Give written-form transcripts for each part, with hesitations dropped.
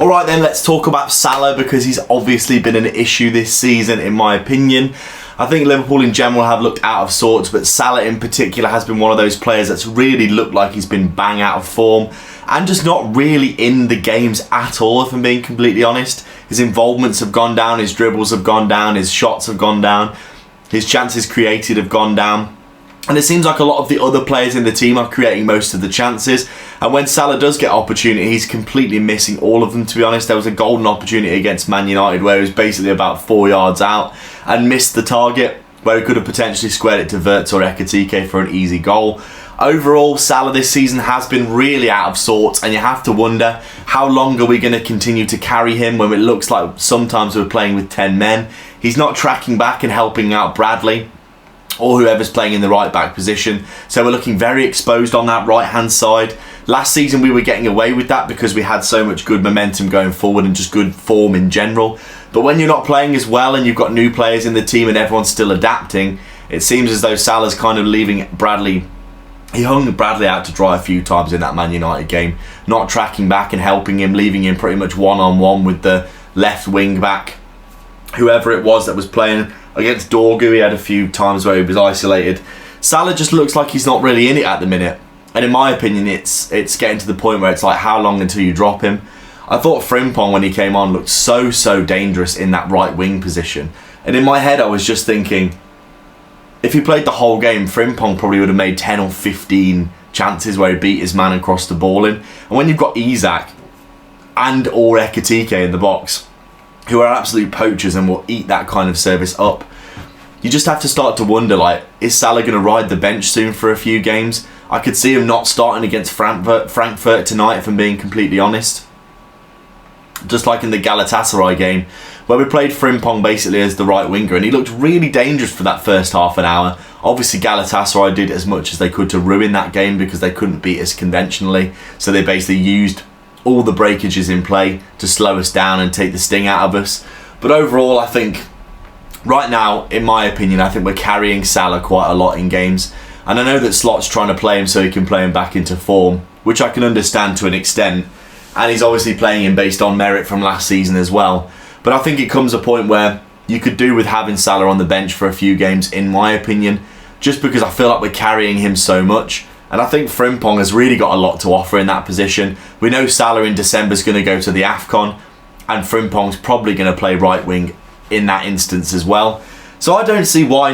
Alright then, let's talk about Salah, because he's obviously been an issue this season in my opinion. I think Liverpool in general have looked out of sorts, but Salah in particular has been one of those players that's really looked like he's been bang out of form and just not really in the games at all, if I'm being completely honest. His involvements have gone down, his dribbles have gone down, his shots have gone down, his chances created have gone down. And it seems like a lot of the other players in the team are creating most of the chances. And when Salah does get opportunity, he's completely missing all of them, to be honest. There was a golden opportunity against Man United where he was basically about 4 yards out and missed the target, where he could have potentially squared it to Wirtz or Ekitike for an easy goal. Overall, Salah this season has been really out of sorts, and you have to wonder, how long are we going to continue to carry him when it looks like sometimes we're playing with 10 men? He's not tracking back and helping out Bradley or whoever's playing in the right back position, so we're looking very exposed on that right hand side. Last season we were getting away with that because we had so much good momentum going forward and just good form in general, but when you're not playing as well and you've got new players in the team and everyone's still adapting, it seems as though Salah's kind of leaving Bradley. He hung Bradley out to dry a few times in that Man United game, not tracking back and helping him, leaving him pretty much one-on-one with the left wing back, whoever it was that was playing. Against Dorgu, he had a few times where he was isolated. Salah just looks like he's not really in it at the minute. And in my opinion, it's getting to the point where it's like, how long until you drop him? I thought Frimpong, when he came on, looked so dangerous in that right wing position. And in my head, I was just thinking, if he played the whole game, Frimpong probably would have made 10 or 15 chances where he beat his man and crossed the ball in. And when you've got Isak and or Ekitike in the box, who are absolute poachers and will eat that kind of service up, you just have to start to wonder, like, is Salah going to ride the bench soon for a few games? I could see him not starting against Frankfurt tonight, if I'm being completely honest. Just like in the Galatasaray game, where we played Frimpong basically as the right winger, and he looked really dangerous for that first half an hour. Obviously Galatasaray did as much as they could to ruin that game because they couldn't beat us conventionally, so they basically used all the breakages in play to slow us down and take the sting out of us. But overall, I think right now, in my opinion, I think we're carrying Salah quite a lot in games. And I know that Slot's trying to play him so he can play him back into form, which I can understand to an extent. And he's obviously playing him based on merit from last season as well. But I think it comes a point where you could do with having Salah on the bench for a few games, in my opinion, just because I feel like we're carrying him so much. And I think Frimpong has really got a lot to offer in that position. We know Salah in December is going to go to the AFCON, and Frimpong's probably going to play right wing in that instance as well. So I don't see why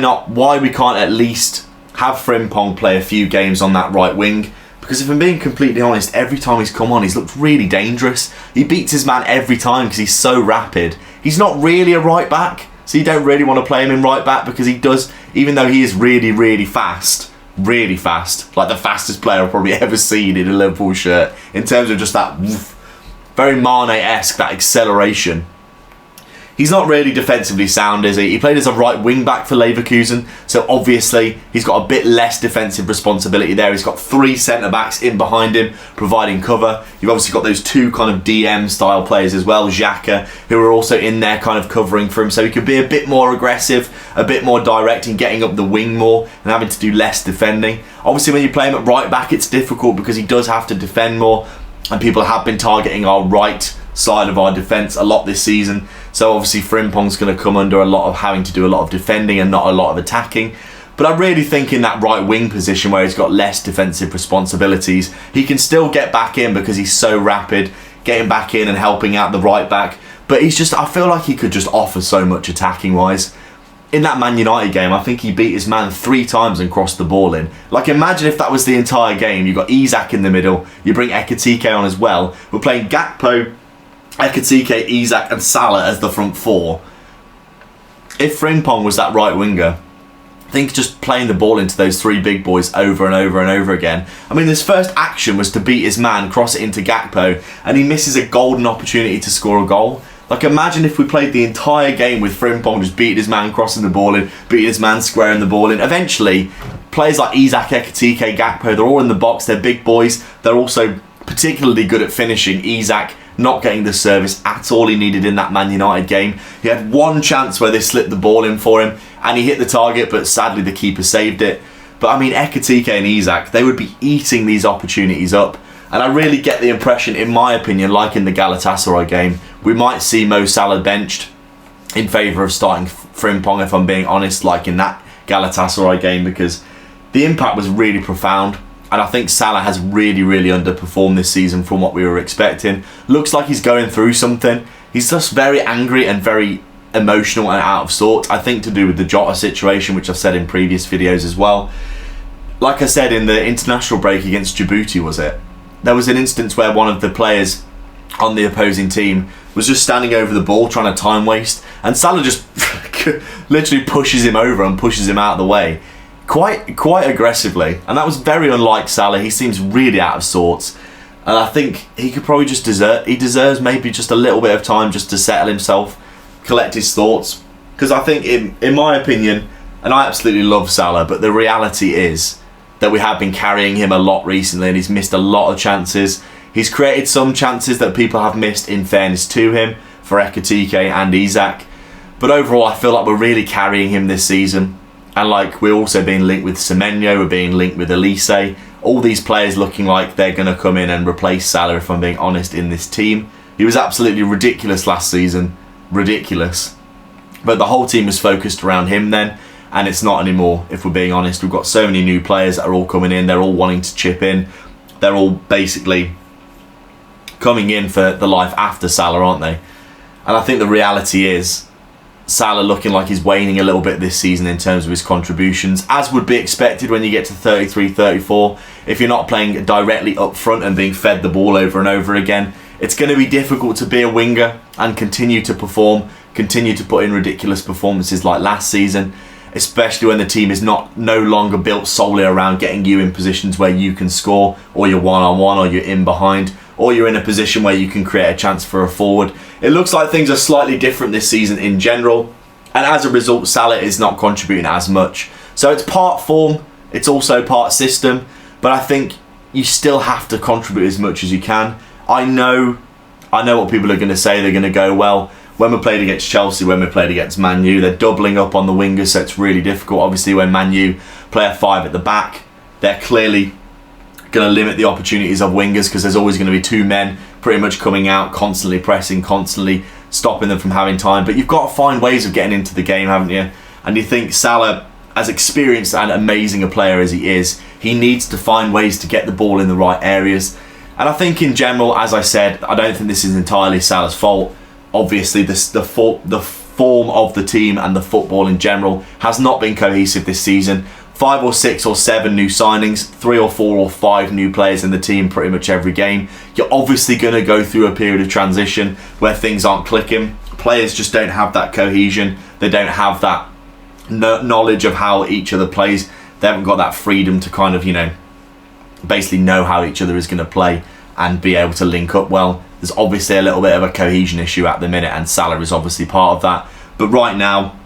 we can't at least have Frimpong play a few games on that right wing. Because if I'm being completely honest, every time he's come on, he's looked really dangerous. He beats his man every time because he's so rapid. He's not really a right back, so you don't really want to play him in right back because he does, even though he is really fast, like the fastest player I've probably ever seen in a Liverpool shirt, in terms of just that very Mane-esque, that acceleration. He's not really defensively sound, is he? He played as a right wing back for Leverkusen, so obviously he's got a bit less defensive responsibility there. He's got 3 centre backs in behind him providing cover. You've obviously got those 2 kind of DM style players as well, Xhaka, who are also in there kind of covering for him, so he could be a bit more aggressive, a bit more direct in getting up the wing more and having to do less defending. Obviously when you play him at right back, it's difficult because he does have to defend more, and people have been targeting our right side of our defence a lot this season. So obviously Frimpong's going to come under a lot of having to do a lot of defending and not a lot of attacking. But I really think in that right wing position where he's got less defensive responsibilities, he can still get back in because he's so rapid, getting back in and helping out the right back. But he's just, I feel like he could just offer so much attacking wise. In that Man United game, I think he beat his man 3 times and crossed the ball in. Like, imagine if that was the entire game. You've got Isak in the middle, you bring Ekitike on as well. We're playing Gakpo, Ekitike, Isak and Salah as the front 4. If Frimpong was that right winger, I think just playing the ball into those 3 big boys over and over and over again. I mean, his first action was to beat his man, cross it into Gakpo, and he misses a golden opportunity to score a goal. Like, imagine if we played the entire game with Frimpong just beating his man, crossing the ball in, beating his man, squaring the ball in. Eventually, players like Isak, Ekitike, Gakpo, they're all in the box, they're big boys, they're also particularly good at finishing. Isak not getting the service at all he needed in that Man United game. He had 1 chance where they slipped the ball in for him and he hit the target, but sadly the keeper saved it. But I mean, Ekitike and Isak, they would be eating these opportunities up. And I really get the impression, in my opinion, like in the Galatasaray game, we might see Mo Salah benched in favour of starting Frimpong, if I'm being honest, like in that Galatasaray game, because the impact was really profound. And I think Salah has really, really underperformed this season from what we were expecting. Looks like he's going through something. He's just very angry and very emotional and out of sorts. I think to do with the Jota situation, which I've said in previous videos as well. Like I said, in the international break against Djibouti, was it? There was an instance where one of the players on the opposing team was just standing over the ball trying to time waste, and Salah just literally pushes him over and pushes him out of the way quite aggressively, and that was very unlike Salah. He seems really out of sorts, and I think he could probably just deserves maybe just a little bit of time just to settle himself, collect his thoughts, because I think in my opinion, and I absolutely love Salah, but the reality is that we have been carrying him a lot recently, and he's missed a lot of chances. He's created some chances that people have missed, in fairness to him, for Ekitike and Isak. But overall, I feel like we're really carrying him this season. And like, we're also being linked with Semenyo, we're being linked with Elise. All these players looking like they're going to come in and replace Salah, if I'm being honest, in this team. He was absolutely ridiculous last season. Ridiculous. But the whole team was focused around him then. And it's not anymore, if we're being honest. We've got so many new players that are all coming in. They're all wanting to chip in. They're all basically coming in for the life after Salah, aren't they? And I think the reality is Salah looking like he's waning a little bit this season in terms of his contributions, as would be expected when you get to 33, 34. If you're not playing directly up front and being fed the ball over and over again, it's going to be difficult to be a winger and continue to perform, continue to put in ridiculous performances like last season, especially when the team is no longer built solely around getting you in positions where you can score, or you're one-on-one, or you're in behind, or you're in a position where you can create a chance for a forward. It looks like things are slightly different this season in general, and as a result, Salah is not contributing as much. So it's part form, it's also part system, but I think you still have to contribute as much as you can. I know what people are going to say. They're going to go, well, when we played against Chelsea, when we played against Man U, they're doubling up on the wingers, so it's really difficult. Obviously, when Man U play a 5 at the back, they're clearly going to limit the opportunities of wingers, because there's always going to be 2 men pretty much coming out, constantly pressing, constantly stopping them from having time. But you've got to find ways of getting into the game, haven't you? And you think Salah, as experienced and amazing a player as he is, he needs to find ways to get the ball in the right areas. And I think in general, as I said, I don't think this is entirely Salah's fault. Obviously, the form of the team and the football in general has not been cohesive this season. 5 or 6 or 7 new signings, 3 or 4 or 5 new players in the team pretty much every game. You're obviously going to go through a period of transition where things aren't clicking. Players just don't have that cohesion. They don't have that knowledge of how each other plays. They haven't got that freedom to kind of, basically know how each other is going to play and be able to link up well. There's obviously a little bit of a cohesion issue at the minute, and Salah is obviously part of that. But right now,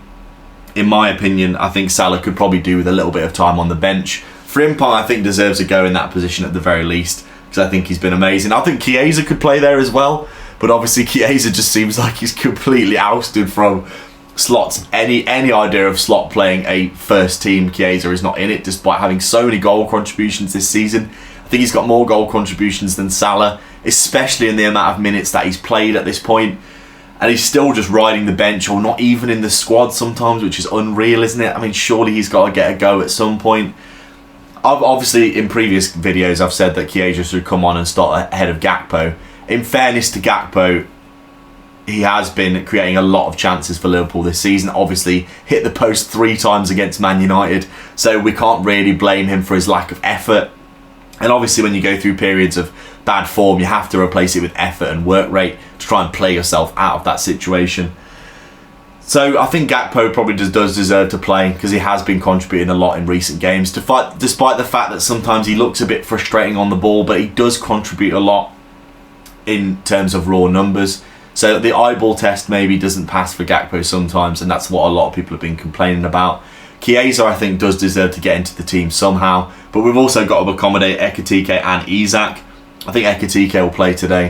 in my opinion, I think Salah could probably do with a little bit of time on the bench. Frimpong, I think, deserves a go in that position at the very least, because I think he's been amazing. I think Chiesa could play there as well, but obviously Chiesa just seems like he's completely ousted from Slot's any idea of Slot playing a first team. Chiesa is not in it, despite having so many goal contributions this season. I think he's got more goal contributions than Salah, especially in the amount of minutes that he's played at this point. And he's still just riding the bench, or not even in the squad sometimes, which is unreal, isn't it? I mean, surely he's got to get a go at some point. Obviously, in previous videos, I've said that Chiesa should come on and start ahead of Gakpo. In fairness to Gakpo, he has been creating a lot of chances for Liverpool this season. Obviously, hit the post 3 times against Man United, so we can't really blame him for his lack of effort. And obviously, when you go through periods of bad form, you have to replace it with effort and work rate to try and play yourself out of that situation. So I think Gakpo probably does deserve to play, because he has been contributing a lot in recent games, despite the fact that sometimes he looks a bit frustrating on the ball, but he does contribute a lot in terms of raw numbers. So the eyeball test maybe doesn't pass for Gakpo sometimes, and that's what a lot of people have been complaining about. Chiesa, I think, does deserve to get into the team somehow, but we've also got to accommodate Ekitike and Isak. I think Ekitike will play today,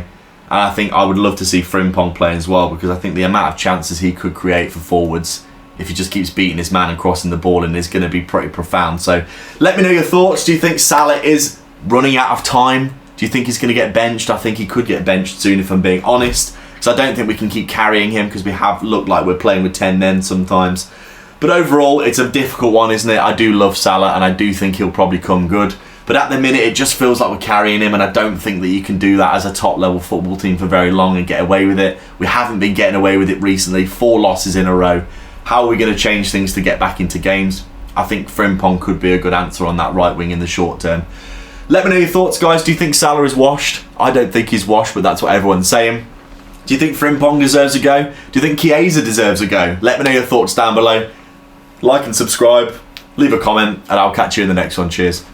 and I think I would love to see Frimpong play as well, because I think the amount of chances he could create for forwards, if he just keeps beating his man and crossing the ball in, is going to be pretty profound. So let me know your thoughts. Do you think Salah is running out of time? Do Do you think he's going to get benched? I think he could get benched soon, if I'm being honest, because I don't think we can keep carrying him, because we have looked like we're playing with 10 men sometimes. But overall, it's a difficult one, isn't it? I do love Salah, and I do think he'll probably come good. But at the minute, it just feels like we're carrying him, and I don't think that you can do that as a top-level football team for very long and get away with it. We haven't been getting away with it recently. 4 losses in a row. How are we going to change things to get back into games? I think Frimpong could be a good answer on that right wing in the short term. Let me know your thoughts, guys. Do you think Salah is washed? I don't think he's washed, but that's what everyone's saying. Do you think Frimpong deserves a go? Do you think Chiesa deserves a go? Let me know your thoughts down below. Like and subscribe. Leave a comment, and I'll catch you in the next one. Cheers.